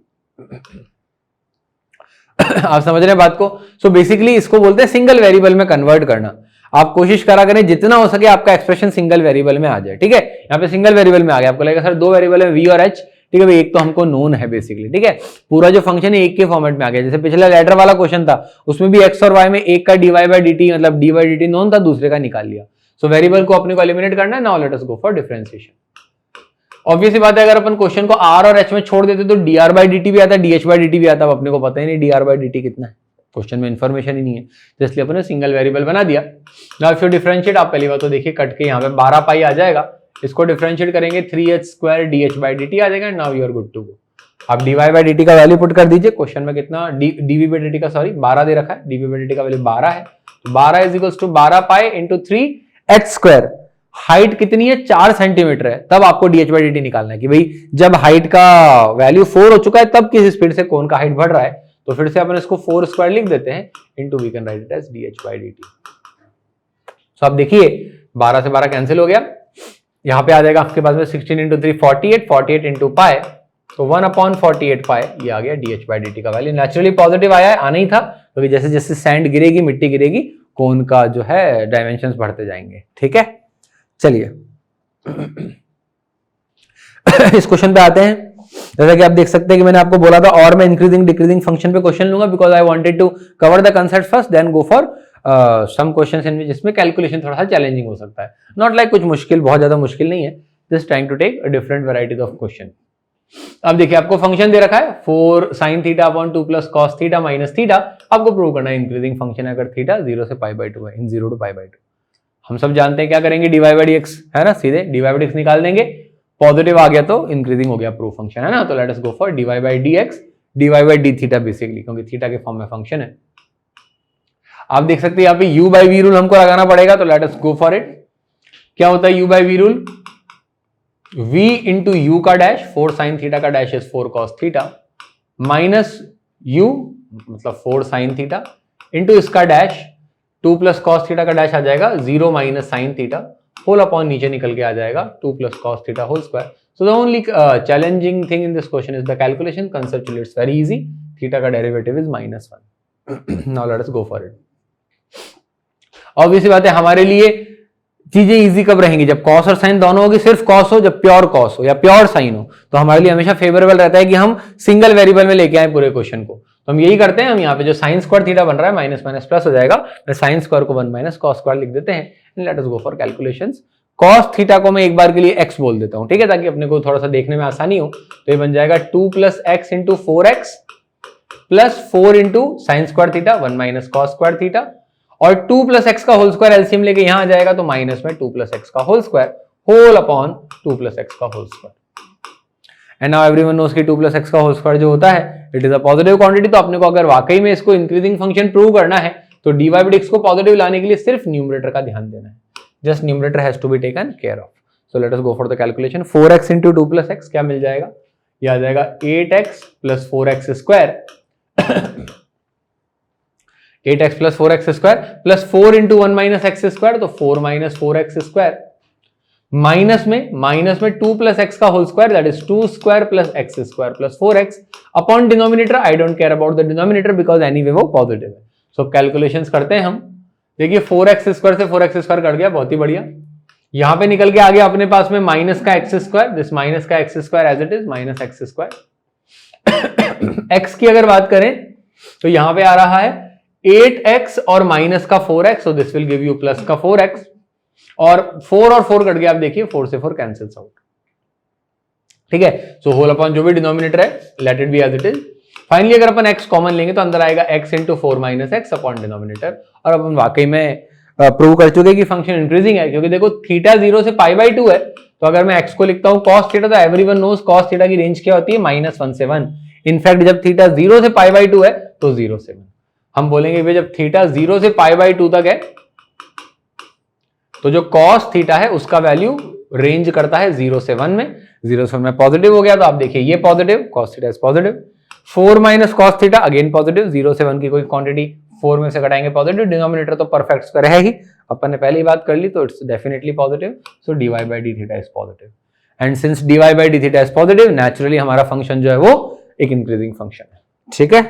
S1: आप समझ रहे हैं बात को। सो बेसिकली इसको बोलते हैं सिंगल वेरिएबल में कन्वर्ट करना। आप कोशिश करा करें जितना हो सके आपका एक्सप्रेशन सिंगल वेरिएबल में आ जाए, ठीक है। यहाँ पे सिंगल वेरिएबल में आ गया, आपको लगेगा सर 2 वेरिएबल है v और h, ठीक है भाई, एक तो हमको नोन है बेसिकली, ठीक है, पूरा जो फंक्शन है एक के फॉर्मेट में आ गया। जैसे पिछला लेटर वाला क्वेश्चन था उसमें भी एक्स और वाई में एक का dy बाई dt मतलब dy बाई dt नोन था, दूसरे का निकाल लिया। सो वेरिएबल को अपने को एलिमिनेट करना है। Now let us go for differentiation. Obvious बात है, अगर अपन क्वेश्चन को r और h में छोड़ देते तो dr बाई dt भी आता, dh बाई dt भी आता। अब अपने को पता ही नहीं dr बाई dt कितना है, क्वेश्चन में इंफॉर्मेशन ही नहीं है, तो इसलिए अपने सिंगल वेरिएबल बना दिया। नाउ इफ यू डिफरेंशिएट, आप पहली बात तो देखिए कट के यहाँ पे 12 पाई आ जाएगा, इसको डिफरेंशिएट करेंगे 3h square dh by dt आ जाएगा। Now you are good to go. आप dy बाई dt का वैल्यू पुट कर दीजिए। क्वेश्चन में कितना dv बाई dt का 12 दे रखा है, dv बाई dt का वैल्यू 12 है, तो 12 is equals to 12 pi into 3h square. Height कितनी है, 4 सेंटीमीटर है, तब आपको dh बाई dt निकालना है कि भाई जब हाइट का वैल्यू 4 हो चुका है तब किस स्पीड से कोन का हाइट बढ़ रहा है। तो फिर से अपन इसको 4 स्क्वायर लिख देते हैं into we can write it as dh by dt। So आप देखिए 12 से 12 कैंसिल हो गया, यहां पे आ जाएगा आपके पास में 16 इंटू 3 48, 48 इंटू पाई, तो 1/48 पाई ये आ गया dh बाई dt का वैल्यू। नेचुरली पॉजिटिव आया है, आना ही था, क्योंकि जैसे जैसे सैंड गिरेगी, मिट्टी गिरेगी, कोन का जो है डायमेंशंस बढ़ते जाएंगे। ठीक है, चलिए इस क्वेश्चन पे आते हैं। जैसा कि आप देख सकते हैं कि मैंने आपको बोला था और मैं इंक्रीजिंग डिक्रीजिंग फंक्शन पे क्वेश्चन लूंगा, because I wanted to cover the concept first then go for some questions in जिसमें कैलकुलेशन थोड़ा सा चैलेंजिंग हो सकता है। नॉट लाइक कुछ मुश्किल, बहुत ज्यादा मुश्किल नहीं है, just trying to take different varieties of question. अब देखिए आपको फंक्शन दे रखा है 4 sin theta upon 2 plus cos theta minus theta. आपको प्रूव करना है इंक्रीजिंग फंक्शन है अगर थीटा 0 से पाई बाई 2 है, इन 0 टू पाई बाई 2। हम सब जानते हैं क्या करेंगे, dy बाई dx है ना, सीधे dy बाई dx निकाल देंगे, पॉजिटिव आ गया तो इंक्रीजिंग हो गया प्रूव फंक्शन है ना। तो let us go for dy by dx, dy by d theta basically, क्योंकि थीटा के फॉर्म में फंक्शन है। आप देख सकते हैं यहाँ पे u बाई v रूल हमको लगाना पड़ेगा, तो let us go for it. क्या होता है u by v rule, v into u का डैश, 4 sin थीटा का dash is 4 cos theta, minus u मतलब 4 sin थीटा इंटू इसका डैश 2 प्लस cos थीटा का डैश आ जाएगा 0 minus sin theta, whole upon नीचे निकल के आ जाएगा 2 plus cos theta whole square. So the only challenging thing in this question is the calculation. Conceptually it's very easy, theta का derivative is -1। Now let us go for it. Obviously बात है, हमारे लिए चीजें इजी कब रहेंगी, जब cos और साइन दोनों होगी, सिर्फ कॉस हो, जब प्योर कॉस हो या प्योर साइन हो, तो हमारे लिए हमेशा फेवरेबल रहता है कि हम सिंगल वेरिएबल में लेके आए पूरे क्वेश्चन को। तो हम यही करते हैं, हम यहाँ पे जो साइन स्क्वायर थीटा बन रहा है माइनस माइनस प्लस हो जाएगा, मैं साइन स्क्वायर को 1 माइनस कॉस स्क्वायर लिख देते हैं। Late us go for calculations. Cos theta को मैं एक बार के लिए एक्स बोल देता हूँ, ठीक है, ताकि अपने को थोड़ा सा देखने में आसानी हो। तो ये बन जाएगा 2 plus X into 4x plus 4 into sine square theta 1 minus cos square theta, और 2 प्लस एक्स का होल स्क्वायर एलसीएम लेके यहां आ जाएगा, तो माइनस में 2 प्लस एक्स का whole square whole upon 2 plus x का whole square. And now everyone knows कि 2 प्लस एक्स का होल स्क्वायर जो होता है it is a positive quantity. तो अपने को अगर वाकई में इसको इंक्रीजिंग फंक्शन प्रूव करना है तो dy बाई dx को पॉजिटिव लाने के लिए सिर्फ न्यूमरेटर का ध्यान देना है, just numerator has to be taken care of. So let us go for the calculation. 4x into 2 plus x क्या मिल जाएगा, ये आ जाएगा 8x plus 4x square 8x plus 4x square plus 4 into 1 minus x square, तो 4 minus 4x square, minus में 2 plus x का whole square that is 2 square plus x square plus 4x upon denominator. I don't care about the denominator because anyway वो positive है। सो calculations करते हैं हम। देखिए 4x square से 4x स्क्वायर कट गया, बहुत ही बढ़िया। यहां पे निकल के आ गया अपने पास में माइनस का एक्स स्क्वायर, दिस माइनस का x square as it is minus x square. X की अगर बात करें तो यहां पे आ रहा है 8x और माइनस का 4x, so this will give you plus का 4x, और 4 और 4 कट गया, आप देखिए 4 से 4 कैंसिल्स आउट, ठीक है। सो होल अपॉन जो भी डिनोमिनेटर है let it be as it is. Finally अगर अपन x कॉमन लेंगे तो अंदर आएगा x into 4 minus x upon denominator, और अपन वाकई में प्रूव कर चुके कि फंक्शन इंक्रीजिंग है, क्योंकि देखो थीटा 0 से पाई बाई 2 है, तो अगर मैं x को लिखता हूं cos थीटा, तो एवरीवन नोस cos थीटा की रेंज क्या होती है, -1 से 1। इनफैक्ट जब थीटा 0 से पाई बाई 2 है तो 0 से 1। हम बोलेंगे भाई जब थीटा 0 से पाई बाई 2 तक है तो जो cos थीटा है उसका वैल्यू रेंज करता है 0 से 1 में। 0 से 1 में पॉजिटिव हो गया, तो आप देखिए ये positive, cos theta is positive. 4 minus cos theta again positive, 0 से 1 की कोई क्वांटिटी 4 में से घटाएंगे पॉजिटिव, डिनोमिनेटर तो परफेक्ट स्क्वायर है ही, अपन ने पहले ही बात कर ली, तो it's definitely positive. So dy by D theta is positive, and since dy by D theta is positive, naturally हमारा फंक्शन जो है वो एक इंक्रीजिंग फंक्शन है, ठीक है।